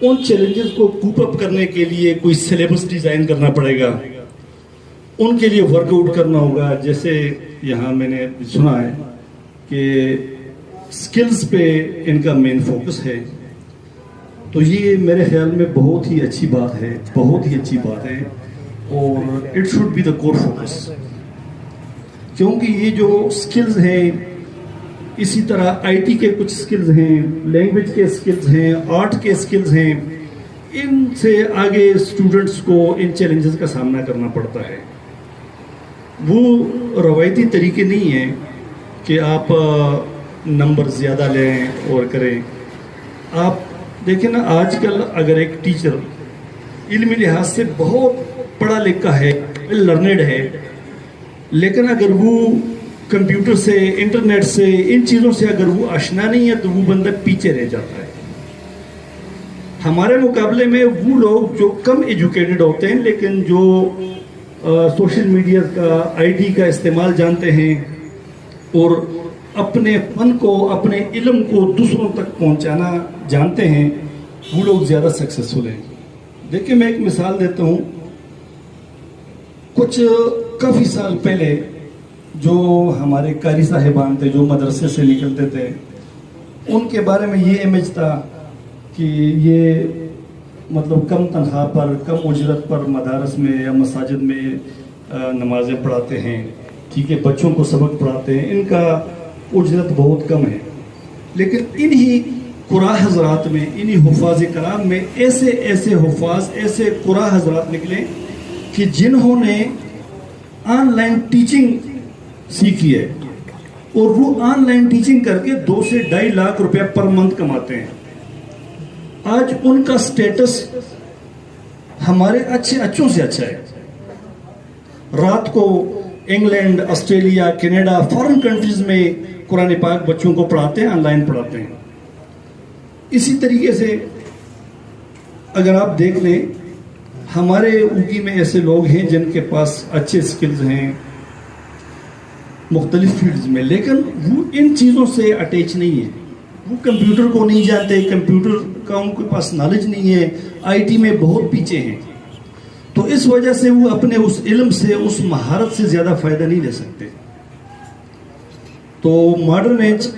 उन चैलेंजेस को कूप अप करने के लिए कोई सिलेबस डिजाइन करना पड़ेगा, उनके लिए वर्कआउट करना होगा। जैसे यहाँ मैंने सुना है कि स्किल्स पे इनका मेन फोकस है, तो ये मेरे ख्याल में बहुत ही अच्छी बात है, बहुत ही अच्छी बात है, और it should be the core focus. क्योंकि ये जो स्किल्स हैं, इसी तरह आईटी के कुछ स्किल्स हैं, लैंग्वेज के स्किल्स हैं, आर्ट के स्किल्स हैं, इनसे आगे स्टूडेंट्स को इन चैलेंजेस का सामना करना पड़ता है। वो रवायती तरीके नहीं हैं कि आप नंबर ज़्यादा लें और करें। आप देखें ना, आजकल अगर एक टीचर इल्मी लिहाज से बहुत पढ़ा लिखा है, लर्नेड है, लेकिन अगर वो कंप्यूटर से, इंटरनेट से, इन चीज़ों से अगर वो आशना नहीं है, तो वो बंदा पीछे रह जाता है। हमारे मुकाबले में वो लोग जो कम एजुकेटेड होते हैं, लेकिन जो सोशल मीडिया का, आईटी का इस्तेमाल जानते हैं और अपने फन को, अपने इल्म को दूसरों तक पहुंचाना जानते हैं, वो लोग ज़्यादा सक्सेसफुल हैं। देखिए, मैं एक मिसाल देता हूँ। कुछ काफ़ी साल पहले जो हमारे कारी साहिबान थे, जो मदरसे से निकलते थे, उनके बारे में ये इमेज था कि ये मतलब कम तनख्वाह पर, कम उजरत पर मदारस में या मसाजिद में नमाजें पढ़ाते हैं, ठीक है, बच्चों को सबक पढ़ाते हैं, इनका उजरत बहुत कम है। लेकिन इन्हीं कुरा हजरात में, इन्हीं हुफाज कलाम में ऐसे ऐसे हुफाज, ऐसे कुरा हजरात निकले कि जिन्होंने ऑनलाइन टीचिंग सीखी है, और वो ऑनलाइन टीचिंग करके 2 से 2.5 लाख रुपया पर मंथ कमाते हैं। आज उनका स्टेटस हमारे अच्छों से अच्छा है। रात को England, Australia, Canada, foreign countries में कुरान पाक बच्चों को पढ़ाते हैं, ऑनलाइन पढ़ाते हैं। इसी तरीके से अगर आप देख लें, हमारे ऊटी में ऐसे लोग हैं जिनके पास अच्छे स्किल्स हैं मुख्तलिफ फील्ड्स में, लेकिन वो इन चीज़ों से अटैच नहीं है। वो कंप्यूटर को नहीं जानते, कंप्यूटर का उनके पास नॉलेज नहीं है, आईटी में बहुत पीछे हैं। तो इस वजह से वो अपने उस इल्म से, उस महारत से ज़्यादा फ़ायदा नहीं ले सकते। तो मॉडर्न एज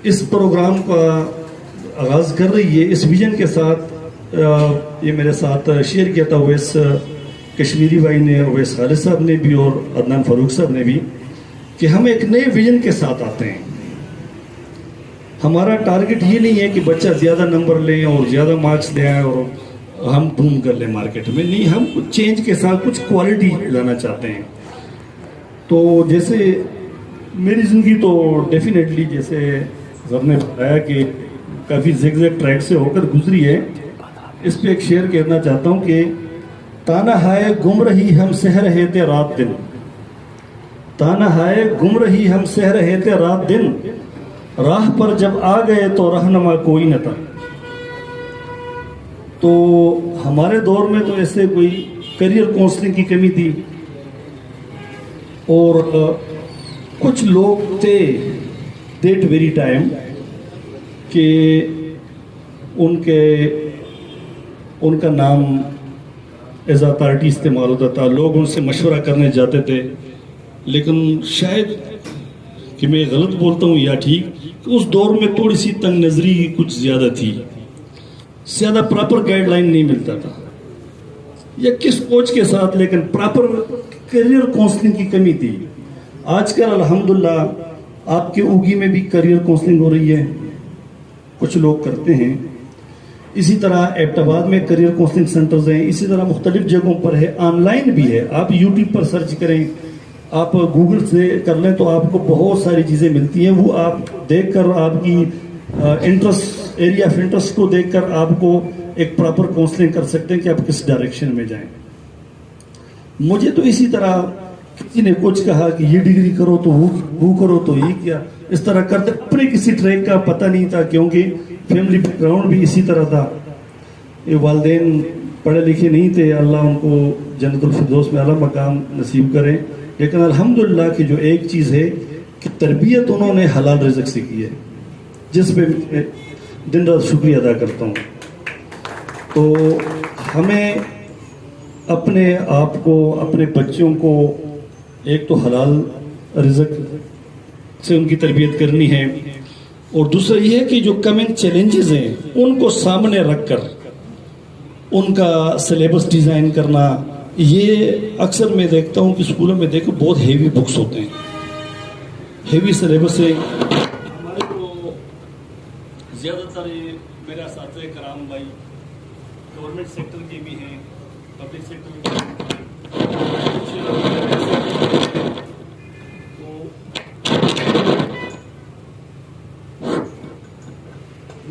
इस प्रोग्राम का आगाज़ कर रही है इस विजन के साथ। ये मेरे साथ शेयर किया था ओवैस कश्मीरी भाई ने, ओवैस खालिद साहब ने भी और अदनान फारूक साहब ने भी, कि हम एक नए विजन के साथ आते हैं। हमारा टारगेट ये नहीं है कि बच्चा ज़्यादा नंबर ले और ज़्यादा मार्क्स ले आए और हम बूम कर लें मार्केट में। नहीं, हम कुछ चेंज के साथ कुछ क्वालिटी लाना चाहते हैं। तो जैसे मेरी ज़िंदगी तो डेफिनेटली, जैसे सर ने बताया कि काफ़ी ज़िगज़ैग ट्रैक से होकर गुजरी है, इस पे एक शेर कहना चाहता हूँ कि ताना हाय गुम रही हम सह रहे थे रात दिन, ताना हाय गुम रही हम सह रहे थे रात दिन, राह पर जब आ गए तो रहनुमा कोई न था। तो हमारे दौर में तो ऐसे कोई करियर काउंसलिंग की कमी थी, और कुछ लोग थे दैट वेरी टाइम कि उनका नाम एज अथॉरिटी इस्तेमाल होता था, लोग उनसे मशवरा करने जाते थे। लेकिन शायद कि मैं गलत बोलता हूँ या ठीक, कि उस दौर में थोड़ी सी तंग नजरी कुछ ज़्यादा थी, ज़्यादा प्रॉपर गाइडलाइन नहीं मिलता था, या किस कोच के साथ, लेकिन प्रॉपर करियर काउंसलिंग की कमी थी। आजकल अल्हम्दुलिल्लाह आपके उगी में भी करियर काउंसलिंग हो रही है, कुछ लोग करते हैं। इसी तरह एबटाबाद में करियर काउंसलिंग सेंटर्स हैं, इसी तरह मुख्तलिफ जगहों पर है, ऑनलाइन भी है। आप यूट्यूब पर सर्च करें, आप गूगल से कर लें तो आपको बहुत सारी चीज़ें मिलती हैं। वो आप देखकर, आपकी इंटरेस्ट, एरिया ऑफ इंटरेस्ट को देखकर आपको एक प्रॉपर काउंसलिंग कर सकते हैं कि आप किस डायरेक्शन में जाएं। मुझे तो इसी तरह किसी ने कुछ कहा कि ये डिग्री करो तो वो करो तो ये क्या, इस तरह करते अपने किसी ट्रैक का पता नहीं था, क्योंकि फैमिली बैकग्राउंड भी इसी तरह था। ये वालिदैन पढ़े लिखे नहीं थे, अल्लाह उनको जन्नतुल फिरदौस में आला मकाम नसीब करें। लेकिन अल्हम्दुलिल्लाह की जो एक चीज़ है कि तरबियत उन्होंने हलाल रिज़्क से की है, जिस पे दिन रात शुक्रिया अदा करता हूँ। तो हमें अपने आप को, अपने बच्चों को एक तो हलाल रिज़्क से उनकी तरबियत करनी है, और दूसरा ये है कि जो कमिंग चैलेंजेस हैं उनको सामने रखकर उनका सिलेबस डिज़ाइन करना। ये अक्सर मैं देखता हूँ कि स्कूलों में देखो बहुत हेवी बुक्स होते हैं, हेवी सिलेबस है। हमारे तो ज़्यादातर मेरा साथी कराम भाई गवर्नमेंट सेक्टर के भी हैं, पब्लिक सेक्टर के भी हैं। तो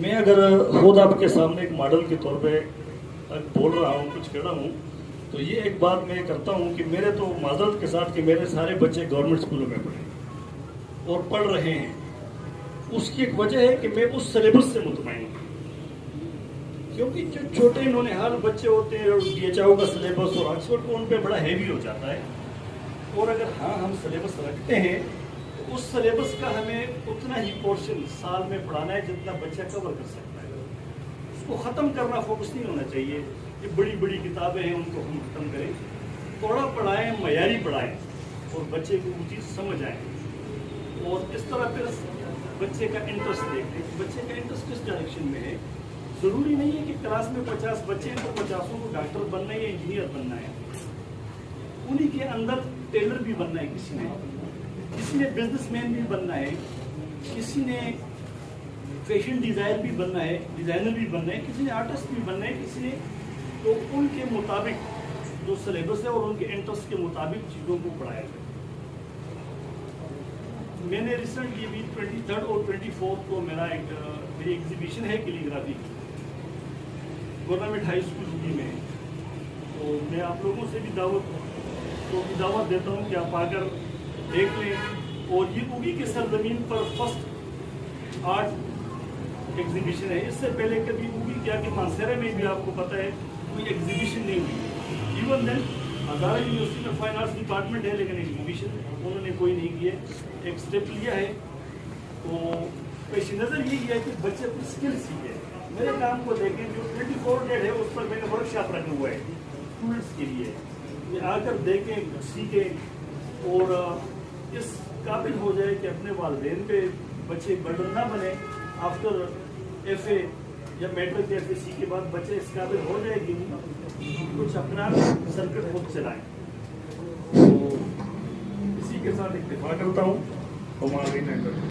मैं अगर खुद आपके सामने एक मॉडल के तौर पे बोल रहा हूँ, कुछ कह रहा हूँ, तो ये एक बात मैं करता हूँ कि मेरे तो माजरत के साथ कि मेरे सारे बच्चे गवर्नमेंट स्कूलों में पढ़े और पढ़ रहे हैं। उसकी एक वजह है कि मैं उस सिलेबस से मुतमईन हूँ, क्योंकि जो छोटे नौनिहाल बच्चे होते हैं और DHO का सिलेबस और ऑक्सफोर्ड को उन पे बड़ा हैवी हो जाता है। और अगर हाँ हम सिलेबस रखते हैं तो उस सिलेबस का हमें उतना ही पोर्शन साल में पढ़ाना है जितना बच्चा कवर कर सकता है। उसको ख़त्म करना फोकस नहीं होना चाहिए। ये बड़ी बड़ी किताबें हैं, उनको हम ख़त्म करें, थोड़ा पढ़ाएं, मयारी पढ़ाएं और बच्चे को वो चीज़ समझ आए। और इस तरह फिर बच्चे का इंटरेस्ट देखते हैं, बच्चे का इंटरेस्ट किस डायरेक्शन में है। ज़रूरी नहीं है कि क्लास में 50 बच्चे हैं तो 50 को डॉक्टर बनना है या इंजीनियर बनना है। उन्हीं के अंदर टेलर भी बनना है, किसी ने बिजनेसमैन भी बनना है, किसी ने फैशन डिज़ाइनर भी बनना है, किसी ने आर्टिस्ट भी बनना है, किसी ने। तो उनके मुताबिक जो सिलेबस है और उनके इंटरेस्ट के मुताबिक चीज़ों को पढ़ाया जाए। मैंने रिसेंटली भी 23 और 24 को मेरी एग्जीबिशन है कैलीग्राफी की गवर्नमेंट हाई स्कूल यूपी में। तो मैं आप लोगों से भी दावत देता हूँ कि आप आकर देख लें। और ये उगी की सरजमीन पर फर्स्ट आर्ट एग्जीबिशन है। इससे पहले कभी उगी क्या कि मानसेरा में भी आपको पता है कोई एग्जीबिशन नहीं हुई। इवन देन हज़ारा यूनिवर्सिटी में फाइन आर्ट्स डिपार्टमेंट है, लेकिन एग्जीबिशन उन्होंने कोई नहीं किया। एक स्टेप लिया है तो पेश नज़र ये किया कि बच्चे अपनी स्किल सीखे। मेरे काम को देखें, जो 24 डेट है उस पर मैंने वर्कशॉप रखा हुआ है स्टूडेंट्स के लिए। ये आकर देखें, सीखें और इस काबिल हो जाए कि अपने वालिदैन पे बच्चे बर्डन ना बने। आफ्टर FA या मैट्रिक या FSC के बाद बच्चे इस काबिल हो जाएगी कुछ अपना सर्किट खुद चलाएं। तो इसी के साथ इत्तेफाक करता हूँ।